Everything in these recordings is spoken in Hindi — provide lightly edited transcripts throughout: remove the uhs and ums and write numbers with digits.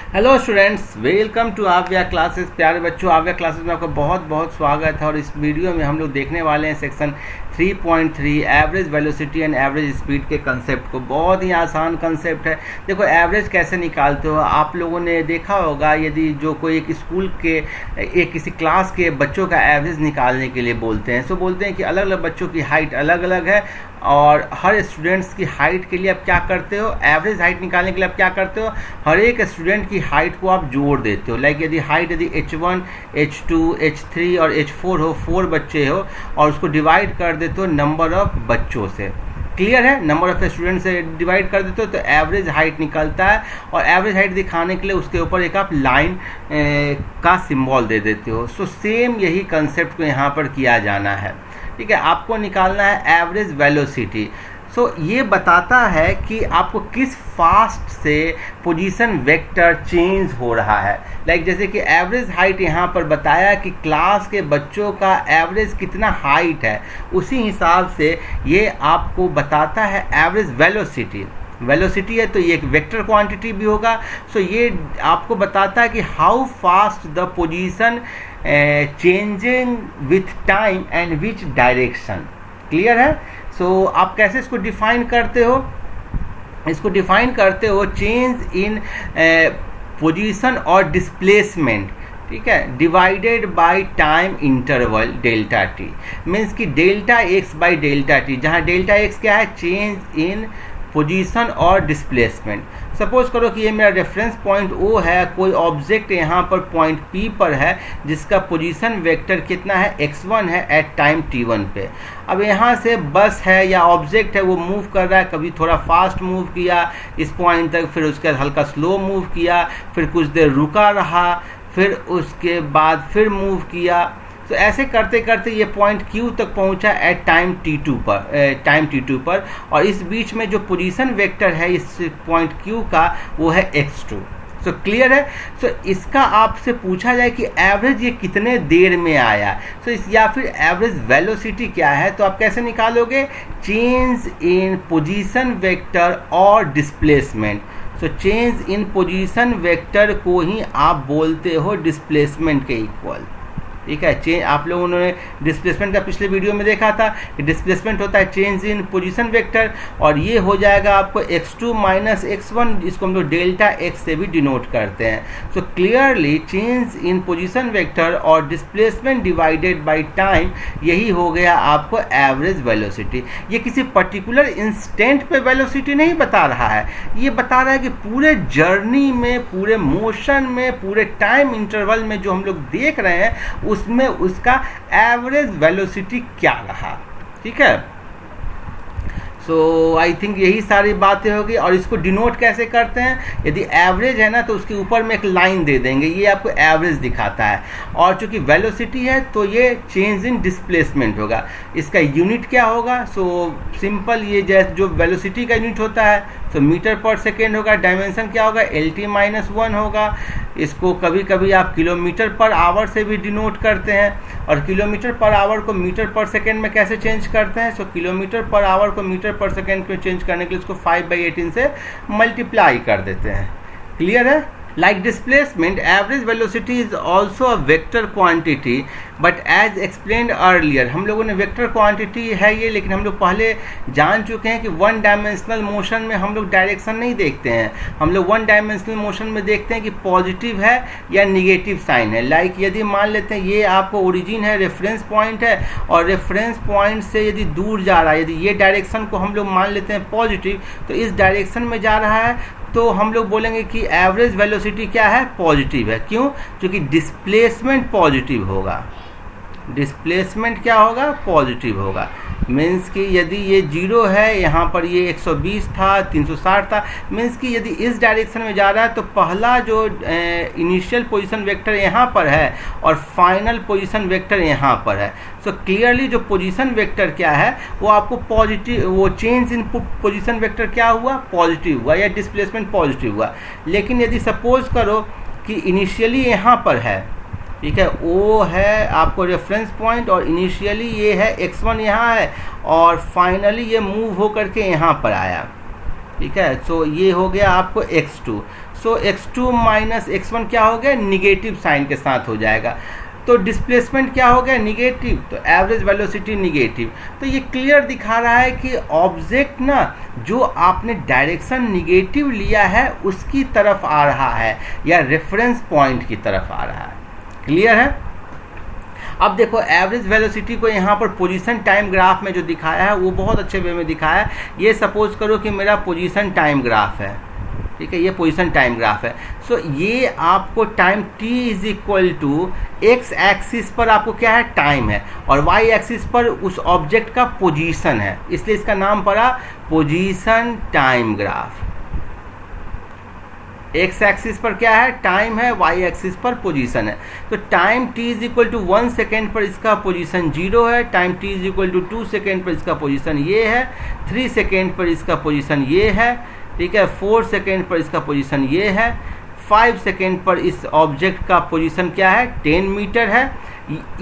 हेलो स्टूडेंट्स, वेलकम टू आव्या क्लासेस। प्यारे बच्चों, आव्या क्लासेस में आपका बहुत बहुत स्वागत है। और इस वीडियो में हम लोग देखने वाले हैं section 3.3 average velocity and average speed के कंसेप्ट को। बहुत ही आसान कंसेप्ट है। देखो, एवरेज कैसे निकालते हो आप लोगों ने देखा होगा। यदि जो कोई एक स्कूल के एक किसी क्लास के बच्चों का एवरेज निकालने के लिए बोलते हैं, सो बोलते हैं कि अलग अलग बच्चों की हाइट अलग अलग है और हर स्टूडेंट्स की हाइट के लिए आप क्या करते हो, एवरेज हाइट निकालने के लिए आप क्या करते हो, हर एक स्टूडेंट की हाइट को आप जोड़ देते हो। लाइक यदि हाइट यदि H1, H2, H3 और H4 हो, 4 बच्चे हो और उसको डिवाइड कर देते हो नंबर ऑफ बच्चों से। क्लियर है? नंबर ऑफ स्टूडेंट से डिवाइड कर देते हो तो एवरेज हाइट निकलता है। और एवरेज हाइट दिखाने के लिए उसके ऊपर एक आप लाइन का सिंबल दे देते हो। सो सेम यही कंसेप्ट को यहाँ पर किया जाना है। ठीक है, आपको निकालना है एवरेज वेलोसिटी। सो ये बताता है कि आपको किस फास्ट से पोजीशन वेक्टर चेंज हो रहा है। लाइक जैसे कि एवरेज हाइट यहाँ पर बताया कि क्लास के बच्चों का एवरेज कितना हाइट है, उसी हिसाब से ये आपको बताता है एवरेज वेलोसिटी। वेलोसिटी है तो ये एक वेक्टर क्वांटिटी भी होगा। सो ये आपको बताता है कि how fast the position changing with time and which direction. Clear है? सो आप कैसे इसको डिफाइन करते हो? इसको डिफाइन करते हो चेंज इन पोजीशन और डिस्प्लेसमेंट, ठीक है, divided by time interval delta t. Means कि delta x by delta t, जहाँ डेल्टा एक्स क्या है, चेंज इन पोजीशन और डिस्प्लेसमेंट। सपोज करो कि ये मेरा रेफरेंस पॉइंट O है, कोई ऑब्जेक्ट यहाँ पर पॉइंट P पर है जिसका पोजीशन वेक्टर कितना है, x1 है एट टाइम t1 पे। अब यहाँ से बस है या ऑब्जेक्ट है, वो मूव कर रहा है, कभी थोड़ा फास्ट मूव किया इस पॉइंट तक, फिर उसके बाद हल्का स्लो मूव किया, फिर कुछ देर रुका रहा, फिर उसके बाद फिर मूव किया। तो ऐसे करते करते ये पॉइंट Q तक पहुंचा एट टाइम t2 पर और इस बीच में जो पोजीशन वेक्टर है इस पॉइंट Q का वो है x2। सो क्लियर है? सो इसका आपसे पूछा जाए कि एवरेज ये कितने देर में आया, सो इस या फिर एवरेज वेलोसिटी क्या है, तो आप कैसे निकालोगे? चेंज इन पोजीशन वेक्टर और displacement. So change in position vector को ही आप बोलते हो डिस्प्लेसमेंट के इक्वल। ठीक है, चेंज आप लोगों ने डिस्प्लेसमेंट का पिछले वीडियो में देखा था कि डिस्प्लेसमेंट होता है चेंज इन पोजीशन वेक्टर, और ये हो जाएगा आपको x2 माइनस x1, जिसको हम लोग डेल्टा x से भी डिनोट करते हैं। So clearly change in position vector और डिस्प्लेसमेंट डिवाइडेड बाय टाइम, यही हो गया आपको एवरेज वेलोसिटी। ये किसी पर्टिकुलर इंस्टेंट पे वेलोसिटी नहीं बता रहा है, ये बता रहा है कि पूरे जर्नी में, पूरे मोशन में, पूरे टाइम इंटरवल में जो हम लोग देख रहे हैं उसमें उसका एवरेज वेलोसिटी क्या रहा। ठीक है, सो आई थिंक यही सारी बातें होगी। और इसको डिनोट कैसे करते हैं? यदि एवरेज है ना तो उसके ऊपर में एक लाइन दे देंगे, ये आपको एवरेज दिखाता है। और चूंकि वेलोसिटी है तो ये चेंज इन डिस्प्लेसमेंट होगा। इसका यूनिट क्या होगा? सो सिंपल, ये जैसे जो वेलोसिटी का यूनिट होता है तो मीटर पर सेकेंड होगा। डायमेंशन क्या होगा? LT-1 होगा। इसको कभी कभी आप किलोमीटर पर आवर से भी डिनोट करते हैं। और किलोमीटर पर आवर को मीटर पर सेकेंड में कैसे चेंज करते हैं? सो किलोमीटर पर आवर को मीटर पर सेकेंड में चेंज करने के लिए इसको 5/18 से मल्टीप्लाई कर देते हैं। क्लियर है? Like displacement, average velocity is also a vector quantity, but as explained earlier, हम लोगों ने vector quantity है ये, लेकिन हम लोग पहले जान चुके हैं कि वन डायमेंशनल मोशन में हम लोग डायरेक्शन नहीं देखते हैं। हम लोग वन डायमेंशनल मोशन में देखते हैं कि पॉजिटिव है या निगेटिव साइन है। लाइक यदि मान लेते हैं ये आपको ओरिजिन है, रेफरेंस पॉइंट है, और रेफरेंस पॉइंट से यदि दूर जा रहा है, यदि ये डायरेक्शन को हम लोग मान लेते हैं पॉजिटिव, तो इस डायरेक्शन में जा रहा है तो हम लोग बोलेंगे कि एवरेज वेलोसिटी क्या है? पॉजिटिव है। क्यों? क्योंकि डिस्प्लेसमेंट पॉजिटिव होगा। डिस्प्लेसमेंट क्या होगा? पॉजिटिव होगा। मीन्स कि यदि ये 0 है, यहाँ पर ये 120 था, 360 था, मीन्स कि यदि इस डायरेक्शन में जा रहा है तो पहला जो इनिशियल पोजीशन वेक्टर यहाँ पर है और फाइनल पोजीशन वेक्टर यहाँ पर है। सो क्लियरली जो पोजीशन वेक्टर क्या है वो आपको पॉजिटिव, वो चेंज इन पोजीशन वेक्टर क्या हुआ? पॉजिटिव हुआ, या डिस्प्लेसमेंट पॉजिटिव हुआ। लेकिन यदि सपोज करो कि इनिशियली यहाँ पर है, ठीक है, O है आपको रेफरेंस पॉइंट, और इनिशियली ये है x1 यहाँ है, और फाइनली ये मूव हो करके यहाँ पर आया। ठीक है, सो ये हो गया आपको x2। सो x2 माइनस x1 क्या हो गया, निगेटिव साइन के साथ हो जाएगा। तो डिस्प्लेसमेंट क्या हो गया, निगेटिव, तो एवरेज वेलोसिटी निगेटिव। तो ये क्लियर दिखा रहा है कि ऑब्जेक्ट ना जो आपने डायरेक्शन निगेटिव लिया है उसकी तरफ आ रहा है या रेफरेंस पॉइंट की तरफ आ रहा है। क्लियर है। अब देखो एवरेज वेलोसिटी को यहाँ पर पोजीशन टाइम ग्राफ में जो दिखाया है वो बहुत अच्छे वे में दिखाया है। ये सपोज करो कि मेरा पोजीशन टाइम ग्राफ है, ठीक है, ये पोजीशन टाइम ग्राफ है। सो ये आपको time t is equal to x axis पर आपको क्या है, टाइम है, और y एक्सिस पर उस ऑब्जेक्ट का पोजीशन है, इसलिए इसका नाम पड़ा position time graph. X axis पर क्या है, टाइम है, y एक्सिस पर पोजीशन है। तो time t is equal to 1 second पर इसका पोजीशन 0 है, time t is equal to 2 second पर इसका पोजीशन ये है, 3 सेकेंड पर इसका पोजीशन ये है, ठीक है, 4 सेकेंड पर इसका पोजीशन ये है, 5 सेकेंड पर इस ऑब्जेक्ट का पोजीशन क्या है, 10 मीटर है।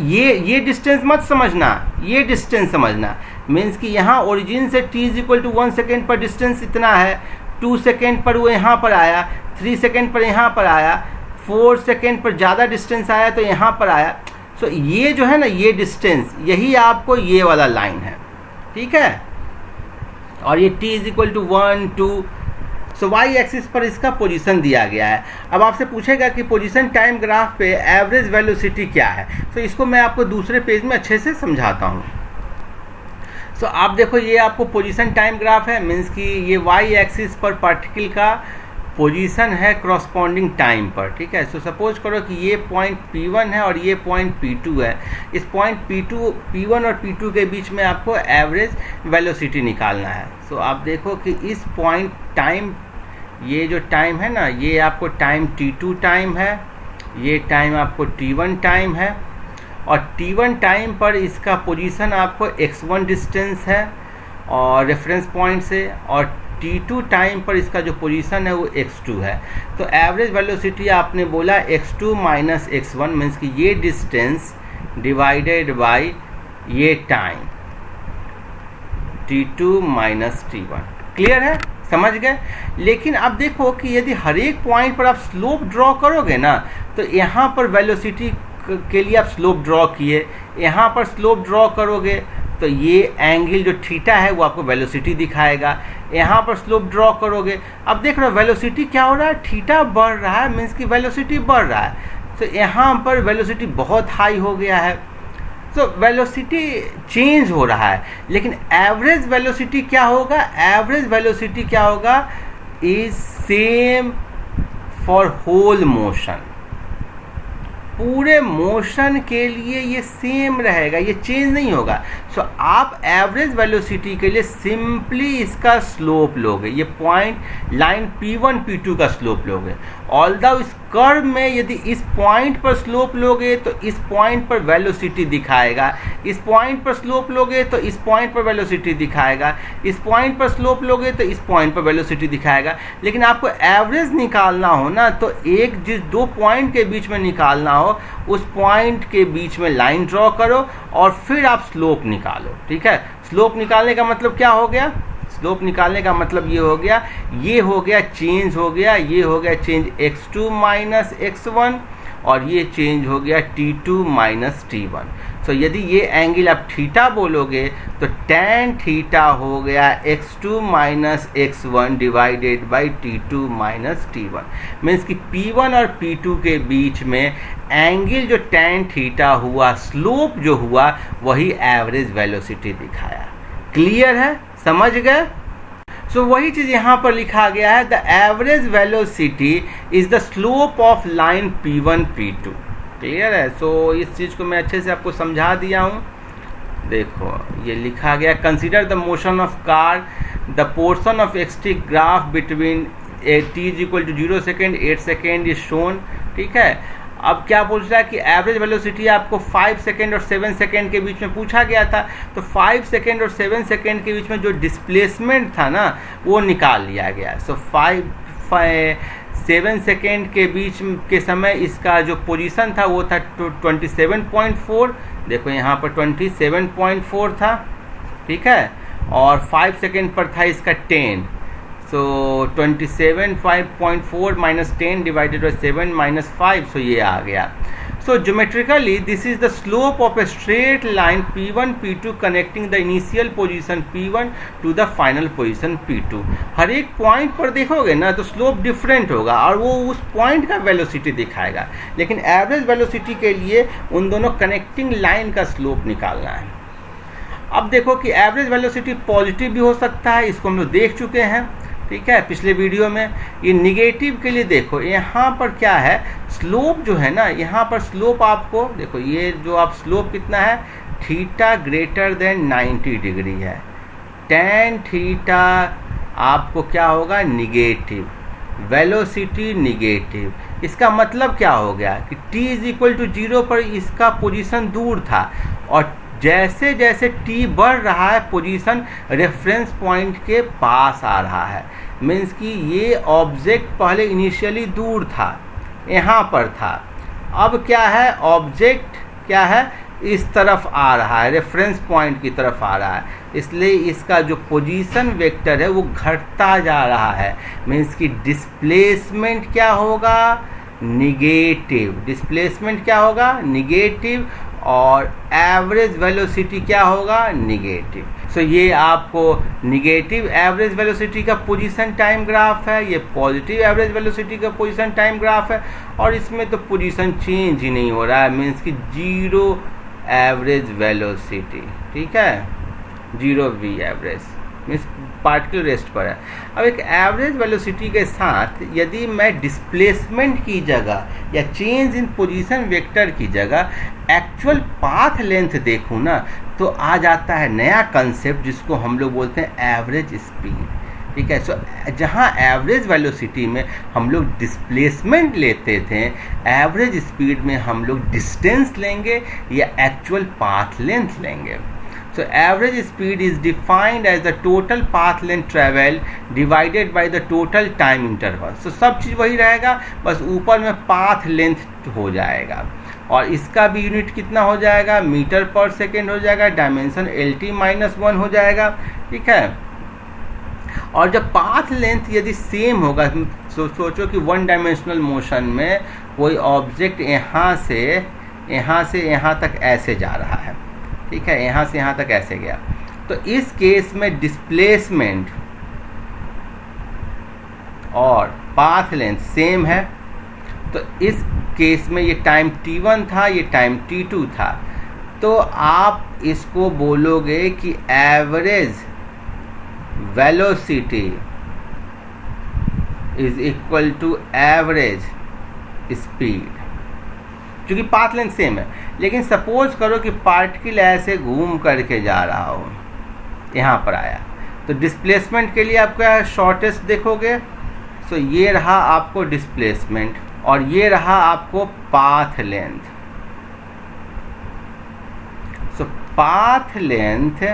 ये डिस्टेंस मत समझना, ये डिस्टेंस समझना, मीन्स कि यहाँ ओरिजिन से t is equal to 1 second पर डिस्टेंस इतना है, 2 सेकेंड पर वो यहाँ पर आया, 3 सेकेंड पर यहाँ पर आया, 4 सेकेंड पर ज़्यादा डिस्टेंस आया तो यहाँ पर आया। सो ये जो है ना, ये डिस्टेंस, यही आपको ये वाला लाइन है, ठीक है, और ये t is equal to 1 2। So y axis पर इसका पोजीशन दिया गया है। अब आपसे पूछेगा कि पोजीशन टाइम ग्राफ पे एवरेज वेलोसिटी क्या है, तो इसको मैं आपको दूसरे पेज में अच्छे से समझाता हूँ। सो आप देखो ये आपको पोजीशन टाइम ग्राफ है, मीन्स कि ये y एक्सिस पर पार्टिकल का पोजीशन है क्रॉसपॉन्डिंग टाइम पर, ठीक है। सो सपोज करो कि ये पॉइंट P1 है और ये पॉइंट P2 है। इस पॉइंट P1 और P2 के बीच में आपको एवरेज वेलोसिटी निकालना है। सो आप देखो कि इस पॉइंट टाइम, ये जो टाइम है ना, ये आपको टाइम t2 टाइम है, ये टाइम आपको t1 टाइम है, और t1 टाइम पर इसका पोजीशन आपको x1 डिस्टेंस है और रेफरेंस पॉइंट से, और t2 टाइम पर इसका जो पोजीशन है वो x2 है। तो एवरेज वेलोसिटी आपने बोला x2 माइनस x1, मीन्स कि ये डिस्टेंस डिवाइडेड बाय ये time t2 minus t1। Clear है, समझ गए। लेकिन अब देखो कि यदि हर एक पॉइंट पर आप स्लोप ड्रॉ करोगे ना, तो यहाँ पर वेलोसिटी के लिए आप स्लोप ड्रॉ किए, यहाँ पर स्लोप ड्रॉ करोगे तो ये एंगल जो थीटा है वो आपको वेलोसिटी दिखाएगा। यहाँ पर स्लोप ड्रॉ करोगे, अब देख रहे हो वेलोसिटी क्या हो रहा है, थीटा बढ़ रहा है, मीन्स कि वेलोसिटी बढ़ रहा है। तो यहाँ पर वेलोसिटी बहुत हाई हो गया है, तो वेलोसिटी चेंज हो रहा है। लेकिन एवरेज वेलोसिटी क्या होगा, एवरेज वेलोसिटी क्या होगा, is same for whole motion. पूरे मोशन के लिए ये सेम रहेगा, ये चेंज नहीं होगा। सो आप एवरेज वेलोसिटी के लिए सिंपली इसका स्लोप लोगे, ये पॉइंट लाइन P1 P2 का स्लोप लोगे। ऑल्दो इस कर्व में यदि इस पॉइंट पर स्लोप लोगे तो इस पॉइंट पर वेलोसिटी दिखाएगा, इस पॉइंट पर स्लोप लोगे तो इस पॉइंट पर वेलोसिटी दिखाएगा, इस पॉइंट पर स्लोप लोगे तो इस पॉइंट पर वेलोसिटी दिखाएगा। लेकिन आपको एवरेज निकालना हो ना, तो एक जिस दो पॉइंट के बीच में निकालना हो, उस पॉइंट के बीच में लाइन ड्रॉ करो और फिर आप स्लोप निकालो, ठीक है। स्लोप निकालने का मतलब क्या हो गया, स्लोप निकालने का मतलब ये हो गया, ये हो गया चेंज हो गया, ये हो गया चेंज x2 माइनस x1, और ये चेंज हो गया t2 माइनस t1। सो यदि ये एंगल आप थीटा बोलोगे तो tan थीटा हो गया x2 minus x1 divided by t2 minus t1। Means कि P1 और P2 के बीच में एंगल जो tan थीटा हुआ, स्लोप जो हुआ, वही एवरेज वेलोसिटी दिखाया। क्लियर है, समझ गए। सो वही चीज़ यहाँ पर लिखा गया है, the average velocity is the slope of line P1 P2। Clear है। सो इस चीज़ को मैं अच्छे से आपको समझा दिया हूँ। देखो ये लिखा गया, consider the motion of car, the portion of x t graph between t is equal to 0 second 8 second is shown, ठीक है। अब क्या पूछ रहा है कि एवरेज वेलोसिटी आपको 5 सेकेंड और 7 सेकेंड के बीच में पूछा गया था, तो 5 सेकेंड और 7 सेकेंड के बीच में जो डिस्प्लेसमेंट था ना, वो निकाल लिया गया। सो 7 सेकेंड के बीच के समय इसका जो पोजीशन था वो था 27.4, देखो यहाँ पर 27.4 था, ठीक है, और 5 सेकेंड पर था इसका 10, सो 27.4 माइनस 10 डिवाइडेड बाई 7 माइनस 5, सो ये आ गया. So geometrically this is the slope of a straight line P1 P2 connecting the initial position P1 to the final position P2. हर एक पॉइंट पर देखोगे ना तो स्लोप डिफरेंट होगा और वो उस पॉइंट का वेलोसिटी दिखाएगा, लेकिन एवरेज वेलोसिटी के लिए उन दोनों कनेक्टिंग लाइन का स्लोप निकालना है. अब देखो कि एवरेज वेलोसिटी पॉजिटिव भी हो सकता है, इसको हम लोग देख चुके हैं, ठीक है, पिछले वीडियो में. ये निगेटिव के लिए देखो यहाँ पर क्या है, स्लोप जो है ना, यहाँ पर स्लोप आपको देखो, ये जो आप स्लोप कितना है, थीटा ग्रेटर देन 90 डिग्री है. टेन थीटा आपको क्या होगा, निगेटिव. Velocity negative. इसका मतलब क्या हो गया कि t इज इक्वल टू 0 पर इसका पोजीशन दूर था, और जैसे जैसे t बढ़ रहा है पोजीशन रेफरेंस पॉइंट के पास आ रहा है. मीन्स कि ये ऑब्जेक्ट पहले इनिशियली दूर था, यहाँ पर था, अब क्या है, ऑब्जेक्ट क्या है, इस तरफ आ रहा है, रेफरेंस पॉइंट की तरफ आ रहा है, इसलिए इसका जो पोजीशन वेक्टर है वो घटता जा रहा है. मीन्स कि डिस्प्लेसमेंट क्या होगा, निगेटिव. डिस्प्लेसमेंट क्या होगा, निगेटिव, और एवरेज वेलोसिटी क्या होगा, निगेटिव. सो ये आपको निगेटिव एवरेज वेलोसिटी का पोजीशन टाइम ग्राफ है, ये पॉजिटिव एवरेज वेलोसिटी का पोजीशन टाइम ग्राफ है, और इसमें तो पोजीशन चेंज ही नहीं हो रहा है. मीन्स कि 0 एवरेज वेलोसिटी, ठीक है, 0 v average means particle rest पर है. अब एक एवरेज वेलोसिटी के साथ यदि मैं डिस्प्लेसमेंट की जगह या चेंज इन पोजीशन वेक्टर की जगह एक्चुअल पाथ लेंथ देखूँ ना, तो आ जाता है नया कंसेप्ट जिसको हम लोग बोलते हैं एवरेज स्पीड, ठीक है. सो जहाँ एवरेज वेलोसिटी में हम लोग डिस्प्लेसमेंट लेते थे, एवरेज स्पीड में हम लोग डिस्टेंस लेंगे या एक्चुअल पाथ लेंथ लेंगे. So average speed is defined as the total path length travel divided by the total time interval. So सब चीज़ वही रहेगा, बस ऊपर में path length हो जाएगा, और इसका भी यूनिट कितना हो जाएगा, मीटर पर सेकेंड हो जाएगा, डायमेंशन LT-1 हो जाएगा, ठीक है. और जब पाथ लेंथ यदि सेम होगा, सोचो कि वन डायमेंशनल मोशन में कोई ऑब्जेक्ट यहाँ से यहाँ तक ऐसे जा रहा है, ठीक है, यहाँ से यहाँ तक ऐसे गया, तो इस केस में डिस्प्लेसमेंट और पाथ लेंथ सेम है. तो इस केस में ये टाइम t1 था, ये टाइम t2 था, तो आप इसको बोलोगे कि average velocity is equal to average speed, क्योंकि पाथ लेंथ सेम है. लेकिन सपोज करो कि पार्टिकल ऐसे घूम करके जा रहा हो, यहाँ पर आया, तो डिस्प्लेसमेंट के लिए आप क्या शॉर्टेस्ट देखोगे. सो ये रहा आपको डिस्प्लेसमेंट, और ये रहा आपको पाथ लेंथ. सो पाथ लेंथ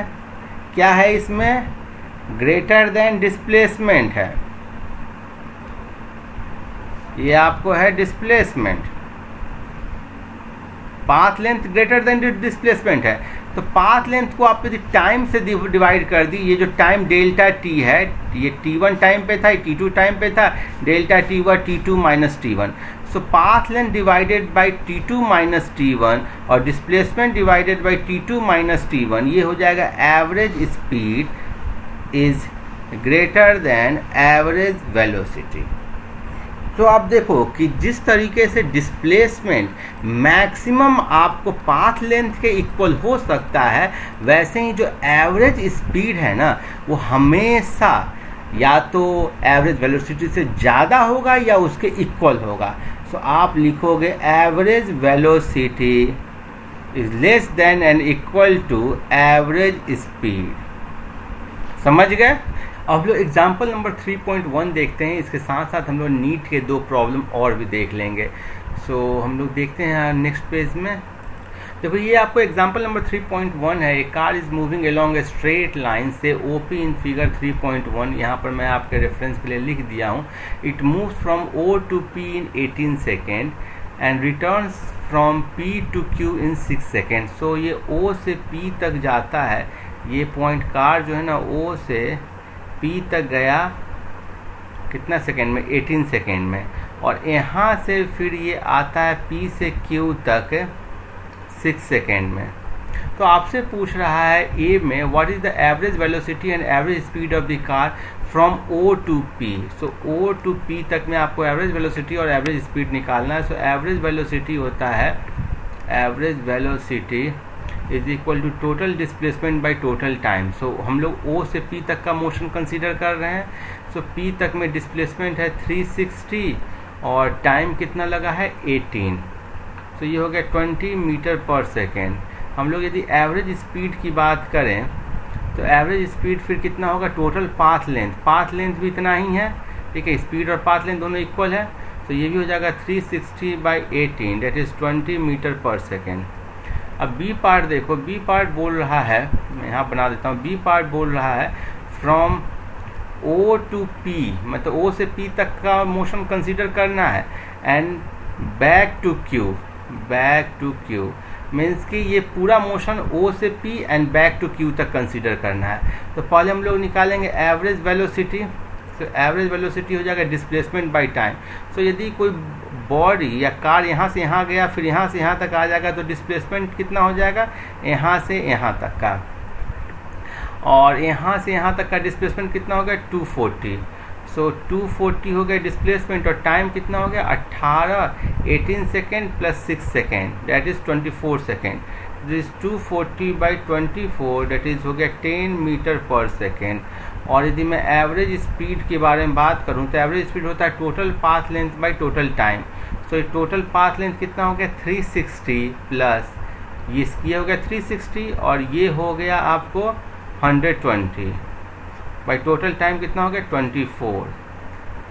क्या है, इसमें ग्रेटर देन डिस्प्लेसमेंट है, ये आपको है displacement. Path length greater than displacement है, तो पाथ लेंथ को आप यदि टाइम से डिवाइड कर दी, ये जो टाइम डेल्टा टी है, ये t1 टाइम पे था, ये t2 टाइम पे था, डेल्टा टी हुआ t2 minus t1. So path length divided by t2 minus t1 और displacement divided by t2 minus t1, ये हो जाएगा average speed is greater than average velocity. तो आप देखो कि जिस तरीके से डिस्प्लेसमेंट मैक्सिमम आपको पाथ लेंथ के इक्वल हो सकता है, वैसे ही जो एवरेज स्पीड है ना, वो हमेशा या तो एवरेज वेलोसिटी से ज़्यादा होगा या उसके इक्वल होगा. सो आप लिखोगे average velocity is less than and equal to average speed. समझ गए. अब लोग एग्जाम्पल नंबर 3.1 देखते हैं. इसके साथ साथ हम लोग नीट के 2 प्रॉब्लम और भी देख लेंगे. सो हम लोग देखते हैं नेक्स्ट पेज में. देखो ये आपको एग्जाम्पल नंबर 3.1 है. A car is moving along a straight line से OP इन फिगर 3.1. यहाँ पर मैं आपके रेफरेंस के लिए लिख दिया हूँ. It moves from O to P in 18 second and returns from P to Q in 6 second. So ये O से P तक जाता है. ये पॉइंट कार जो है ना O से P तक गया कितना सेकेंड में, 18 सेकेंड में। और यहाँ से फिर ये आता है P से Q तक 6 सेकेंड में। तो आपसे पूछ रहा है ए में what is the average velocity and average speed of the car from O to P। सो O टू P तक में आपको एवरेज वेलोसिटी और एवरेज स्पीड निकालना है। सो एवरेज वेलोसिटी होता है, average velocity is equal to total displacement by total time. So हम लोग O से P तक का मोशन कंसीडर कर रहे हैं। सो P तक में डिस्प्लेसमेंट है 360 और टाइम कितना लगा है 18। सो ये हो गया 20 मीटर पर सेकेंड। हम लोग यदि एवरेज स्पीड की बात करें तो एवरेज स्पीड फिर कितना होगा, टोटल पाथ लेंथ भी इतना ही है, ठीक है, स्पीड और पाथ लेंथ दोनों इक्वल है। तो ये भी हो जाएगा 360 बाई 18 दैट इज़ 20 मीटर पर सेकेंड। अब बी पार्ट देखो, बी पार्ट बोल रहा है, मैं यहाँ बना देता हूँ, बी पार्ट बोल रहा है फ्रॉम O टू P, मतलब O से P तक का मोशन कंसीडर करना है and back to Q means कि ये पूरा मोशन O से P and back to Q तक कंसीडर करना है। तो पहले हम लोग निकालेंगे एवरेज वेलोसिटी। तो एवरेज वेलोसिटी हो जाएगा डिस्प्लेसमेंट बाय टाइम। सो यदि कोई बॉडी या कार यहाँ से यहाँ गया फिर यहाँ से यहाँ तक आ जाएगा तो डिस्प्लेसमेंट कितना हो जाएगा, यहाँ से यहाँ तक का, और यहाँ से यहाँ तक का डिस्प्लेसमेंट कितना हो गया 240। सो 240 हो गया डिस्प्लेसमेंट और टाइम कितना हो गया 18 second plus 6 second that is 24 second. This 240 by 24 that is हो गया 10 मीटर पर सेकेंड। और यदि मैं एवरेज स्पीड के बारे में बात करूं तो एवरेज स्पीड होता है total path length by total time. So ये टोटल पाथ लेंथ कितना हो गया 360 प्लस ये हो गया 360 और ये हो गया आपको 120 बाई टोटल टाइम कितना हो गया 24।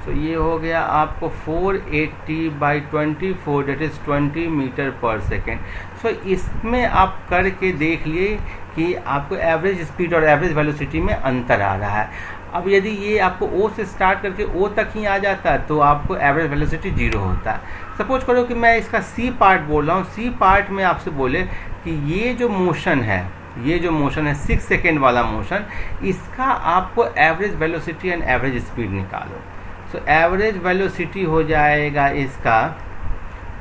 सो ये हो गया आपको 480 बाई 24 डेट इज़ 20 मीटर पर सेकेंड। सो इसमें आप करके देख लिए कि आपको एवरेज स्पीड और एवरेज वेलोसिटी में अंतर आ रहा है। अब यदि ये आपको O से स्टार्ट करके O तक ही आ जाता है तो आपको एवरेज वेलोसिटी 0 होता है। सपोज करो कि मैं इसका C पार्ट बोल रहा हूँ, C पार्ट में आपसे बोले कि ये जो मोशन है 6 सेकेंड वाला मोशन, इसका आपको average velocity and average speed निकालो। सो एवरेज वेलोसिटी हो जाएगा इसका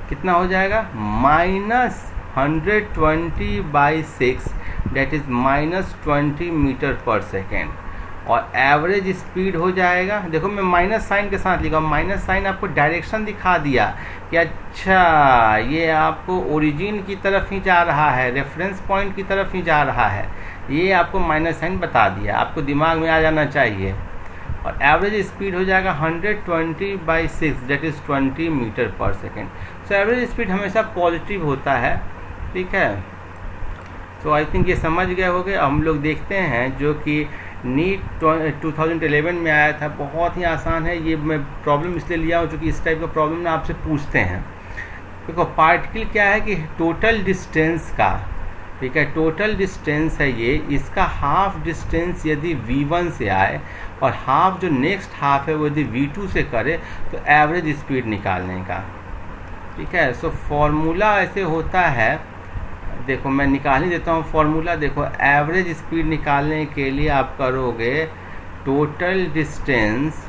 कितना हो जाएगा -120 बाई 6 डेट इज़ -20 मीटर पर सेकेंड। और एवरेज स्पीड हो जाएगा, देखो मैं माइनस साइन के साथ लिखा, माइनस साइन आपको डायरेक्शन दिखा दिया कि अच्छा ये आपको ओरिजिन की तरफ ही जा रहा है, रेफरेंस पॉइंट की तरफ ही जा रहा है, ये आपको माइनस साइन बता दिया, आपको दिमाग में आ जाना चाहिए। और एवरेज स्पीड हो जाएगा 120 बाई 6 डेट इज़ 20 मीटर पर सेकेंड। सो एवरेज स्पीड हमेशा पॉजिटिव होता है, ठीक है। सो आई थिंक ये समझ गए होंगे। हम लोग देखते हैं जो कि नीट 2011 में आया था, बहुत ही आसान है। ये मैं प्रॉब्लम इसलिए लिया हूँ क्योंकि इस टाइप का प्रॉब्लम ना आपसे पूछते हैं। देखो पार्टिकल क्या है कि टोटल डिस्टेंस का, ठीक है, टोटल डिस्टेंस है ये, इसका हाफ डिस्टेंस यदि v1 से आए और हाफ जो नेक्स्ट हाफ है वो यदि v2 से करे तो एवरेज स्पीड निकालने का, ठीक है। सो फॉर्मूला ऐसे होता है, देखो मैं निकाल ही देता हूँ फॉर्मूला। देखो एवरेज स्पीड निकालने के लिए आप करोगे total distance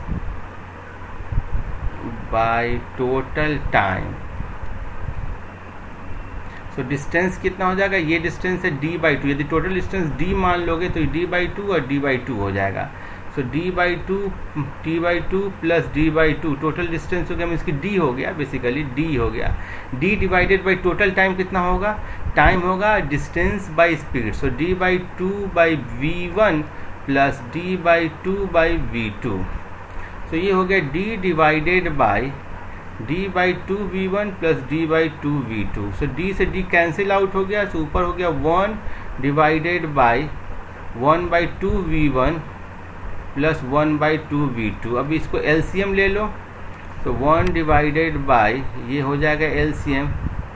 by total time. So distance कितना हो जाएगा, ये डिस्टेंस है d/2, यदि टोटल डिस्टेंस d मान लोगे तो d/2 और d/2 हो जाएगा। सो d/2 t/2 plus d/2 total distance हो गया, मीन्स कि d हो गया, बेसिकली d हो गया। d divided by total time कितना होगा, टाइम होगा distance by speed. So d/2 by v1 plus d/2 by v2। सो ये हो गया d divided by d/2 v1 plus d/2 v2। So d से d कैंसिल आउट हो गया, सो ऊपर हो गया 1 divided by 1/2 v1 plus 1/2 v2। अब इसको एलसीएम ले लो, तो 1 डिवाइडेड बाई ये हो जाएगा एलसीएम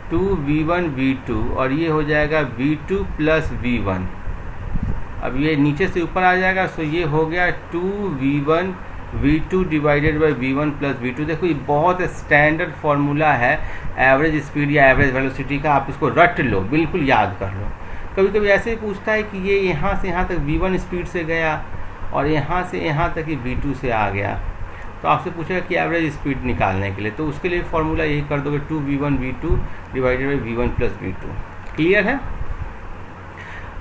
2v1 v2 और ये हो जाएगा v2 प्लस v1। अब ये नीचे से ऊपर आ जाएगा, सो ये हो गया 2v1 v2 divided by v1 plus v2। देखो ये बहुत स्टैंडर्ड फार्मूला है एवरेज स्पीड या एवरेज वेलोसिटी का, आप इसको रट लो, बिल्कुल याद कर लो। कभी कभी ऐसे ही पूछता है कि ये यहाँ से यहाँ तक v1 स्पीड से गया और यहाँ से यहाँ तक ही v2 से आ गया, तो आपसे पूछेगा कि एवरेज स्पीड निकालने के लिए, तो उसके लिए फॉर्मूला यही कर दोगे 2v1v2 divided by v1 plus v2। Clear है।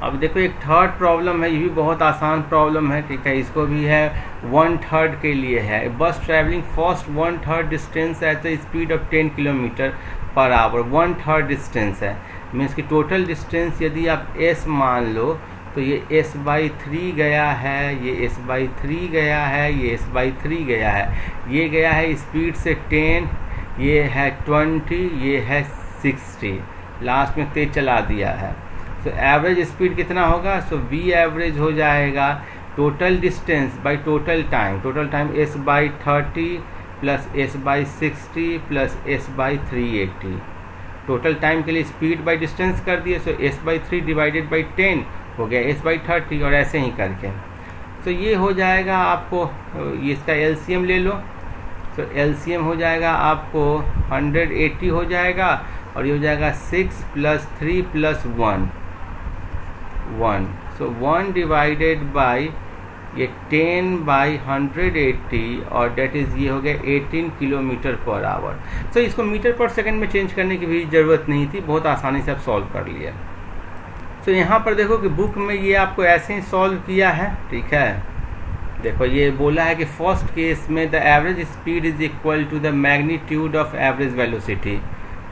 अब देखो एक थर्ड प्रॉब्लम है, ये भी बहुत आसान प्रॉब्लम है, ठीक है। इसको भी है 1/3 के लिए है। बस travelling first 1/3 distance at the speed of 10 kilometre per hour. 1/3 distance है, मीन्स कि टोटल डिस्टेंस यदि आप s मान लो तो ये s/3 गया है, ये s/3 गया है, ये s/3 गया है, ये गया है स्पीड से 10, ये है 20, ये है 60, लास्ट में तेज चला दिया है। तो एवरेज स्पीड कितना होगा? सो v एवरेज हो जाएगा total distance by total time. Total time s/30 plus s/60 plus s/380। Total time के लिए स्पीड बाई डिस्टेंस कर दिए, सो s/3 डिवाइडेड बाई 10 हो गया s/30, और ऐसे ही करके तो ये हो जाएगा आपको, ये इसका एलसीएम ले लो। तो एलसीएम हो जाएगा आपको 180 हो जाएगा, और ये हो जाएगा 6 + 3 + 1। सो 1 डिवाइडेड बाई ये 10/180, और डेट इज़ ये हो गया 18 किलोमीटर पर आवर। तो इसको मीटर पर सेकंड में चेंज करने की भी ज़रूरत नहीं थी, बहुत आसानी से आप सॉल्व कर लिया। तो यहाँ पर देखो कि बुक में ये आपको ऐसे ही सॉल्व किया है, ठीक है। देखो ये बोला है कि फर्स्ट केस में the average speed is equal to the magnitude of average velocity,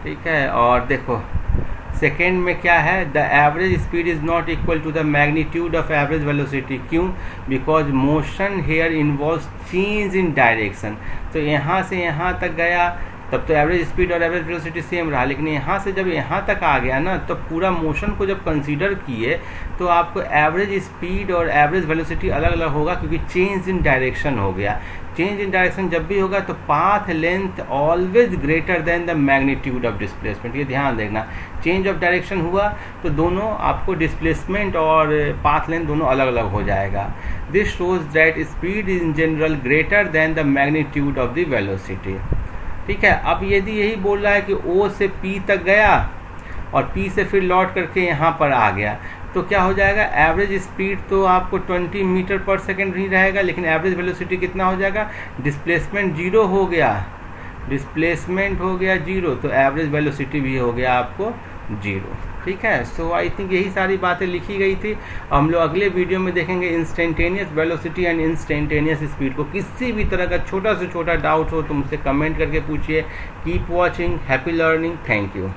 ठीक है। और देखो सेकेंड में क्या है, the average speed is not equal to the magnitude of average velocity. क्यों? Because motion here involves change in direction. तो यहाँ से यहाँ तक गया तब तो एवरेज स्पीड और एवरेज वेलोसिटी सेम रहा, लेकिन यहाँ से जब यहाँ तक आ गया ना, तो पूरा मोशन को जब कंसीडर किए तो आपको एवरेज स्पीड और एवरेज वेलोसिटी अलग अलग होगा, क्योंकि चेंज इन डायरेक्शन हो गया। चेंज इन डायरेक्शन जब भी होगा तो path length always greater than the magnitude of displacement. ये ध्यान देखना, चेंज ऑफ डायरेक्शन हुआ तो दोनों आपको डिस्प्लेसमेंट और पाथ लेंथ दोनों अलग अलग हो जाएगा। This shows that speed is in general greater than the magnitude of the velocity, ठीक है। अब यदि यही बोल रहा है कि O से P तक गया और P से फिर लौट करके यहाँ पर आ गया, तो क्या हो जाएगा? एवरेज स्पीड तो आपको 20 मीटर पर सेकेंड ही रहेगा, लेकिन एवरेज वेलोसिटी कितना हो जाएगा? डिस्प्लेसमेंट 0 हो गया, डिस्प्लेसमेंट हो गया 0, तो एवरेज वेलोसिटी भी हो गया आपको 0, ठीक है। सो आई थिंक यही सारी बातें लिखी गई थी। हम लोग अगले वीडियो में देखेंगे instantaneous velocity and instantaneous speed को। किसी भी तरह का छोटा से छोटा डाउट हो तो मुझसे कमेंट करके पूछिए। Keep watching, happy learning, thank you.